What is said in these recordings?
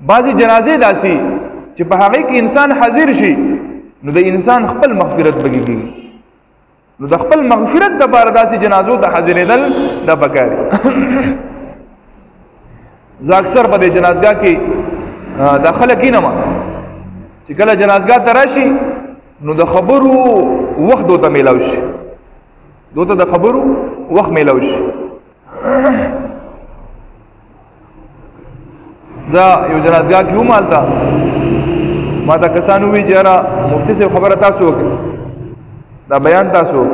بعضی جنازې داسي چې په هغه کې انسان حاضر شي نو د انسان خپل مغفرت بګيږي، نو د خپل مغفرت د بار داسي جنازو ته حاضرېدل د پکاري. زه اکثر په دې جنازګاه کې داخله کینم چې کله جنازګاه ته راشي نو د خبرو وخت دوته میلاو شي، دوته د خبرو وخت میلاو شي. زه یو جنازګاه کې ومالته ما دا کسانو وی چې را مفتی صاحب خبره تاسو وکړه، دا بیان تاسو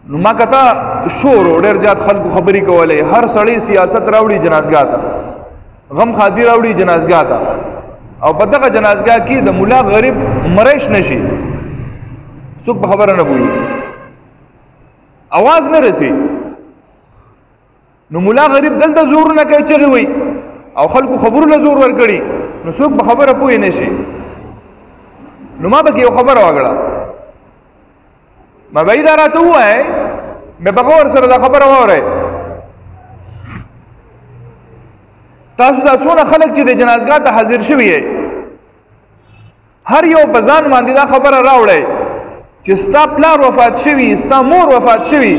نو ما کته شور ډېر زیات خلکو خبرې کولې، هر سړی سیاست راوړي جنازګاه ته، غم خادي راوړي جنازګاه ته، او په دغه جنازګاه کې د مولا غریب مریش نشي، څوک په خبره نه پوهېږي، आवाज نه رسي. نو مولا غریب دلته زور نه کوي چغې وي او خلکو خبرونه زور ورکړي، نو څوک په خبره پوه نه شي. نو ما پکې یو خبره وکړه، ما به یې دا راته ووایې، مې په غور سره دا خبره واورئ، تاسو دا څونه خلک چې د جنازګاه ته حاضر شوي یې هر یو په ځان باندې دا خبره راوړئ چې ستا پلار وفات شوي، ستا مور وفات شوي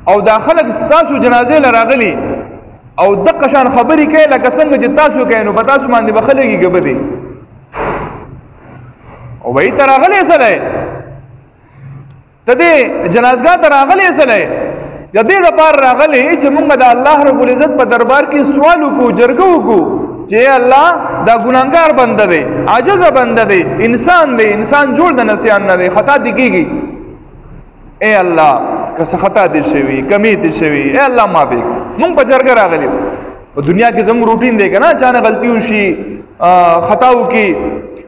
او دا خلک ستاسو جنازې له راغلي او دقه شان خبرې کوي لکه څنګه چې تاسو کوئ، نو په تاسو باندې به خلک یې ګبدي او وایي ته راغلی سلی، ته دې جنازګاه ته راغلی سلی، د دې دپاره راغلی چې موږ د الله رب العزت په دربار کې سوال وکړو، جرګه وکړو چې الله دا ګناهګار بنده دی، عاجزه بنده دی، انسان دی، انسان جوړ د نسیان نه دی، خطا دې کېږي، اے الله که څه خطا دې شوي، کمی دې شوي، اے الله معافي کړه. موږ په جرګه راغلي یو، په دنیا کې زموږ روټین دی که نه، چا نه غلطي وشي خطا وکړي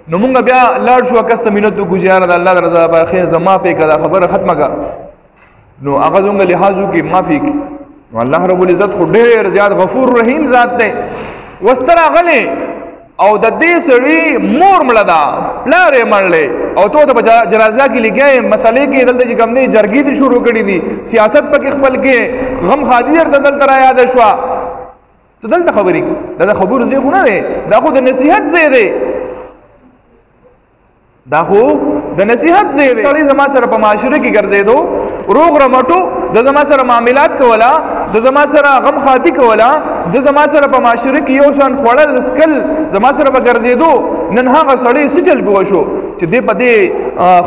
نو موږ بیا لاړ شو کس ته منت وکړو چې یاره د الله د رضا لپاره خیر زه معافې کړه، دا خبره ختمه کړه، نو هغه زموږ لحاظ وکړي معافي کړي. نو الله رب العزت خو ډېر زیات غفور رحیم ذات دی. وسته راغلی او د دې سړي مور مړه ده، پلار یې مړلی او ته ته په جنازګاه کې لګیا یې، مسلې کې دلته چې کوم دی جرګې دې شروع کړي دي، سیاست پکې خپل کې، غم خادي درته دلته را یاده شوه، ته دلته خبرې کوي، دا د خبرو ځای خو نه دی، دا خو د نصیحت ځای دی، دا خو د نصیحت ځای دی. سړی زما سره په معاشره کې ګرځېدو، روغ رمټو د زما سره معاملات کوله، د زما سره غم خاطي کوله، د زما سره په معاشره کې یو شان خوړل سکل زما سره به ګرځېدو. نن هغه سړی څه چل پوه شو چې دې په دې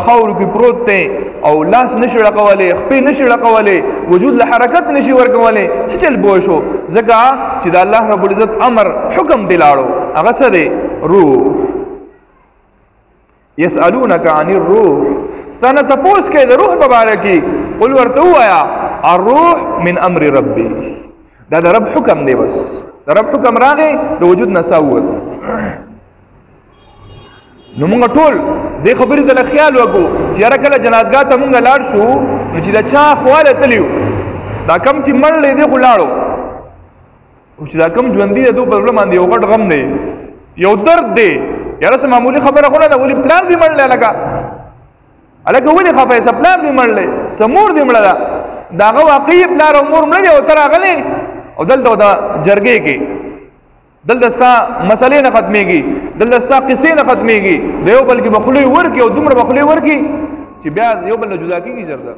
خاورو کې پروت دی او لاس نشي ړقولی، خپې نشي ړقولی، وجود له حرکت نشي ورکولی، څه چل پوه شو؟ ځکه چې د الله رب العزت امر حکم دی لاړو، هغه څه دی؟ روح. یسألونک عن الروح، ستانه تپوس کوي د روح په باره کې، قل ورته ووایه الروح من امر ربي، دا د رب حکم دی، بس د رب حکم راغی د وجود نه سا ووت. نو مونږ ټول دې خبرې ته خیال وکړو چې یاره کله جنازګاه ته مونږ لاړ شو نو چې د چا خواله تلي وو، دا کم چې مړلی دی خو لاړو، او چې دا کم ژوندي دی دو په زړه باندې یو غټ غم دی، یو درد دی، یاره څه معمولي خبره خو نه ده، ولې پلار دې مړلی هلکه ولې خفه یې؟ څه پلار دې مړلی، څه مور دې مړه ده، د هغه واقعي پلار او مور مړه دی او ته راغلی او دلته د جرګې کې دلته ستا مسلې نه ختمېږي، دلته ستا قصې نه ختمېږي، د یو بل کې به خولې ورکړي او دومره به خولې ورکړي چې بیا یو بل نه جدا کېږي ژر ده.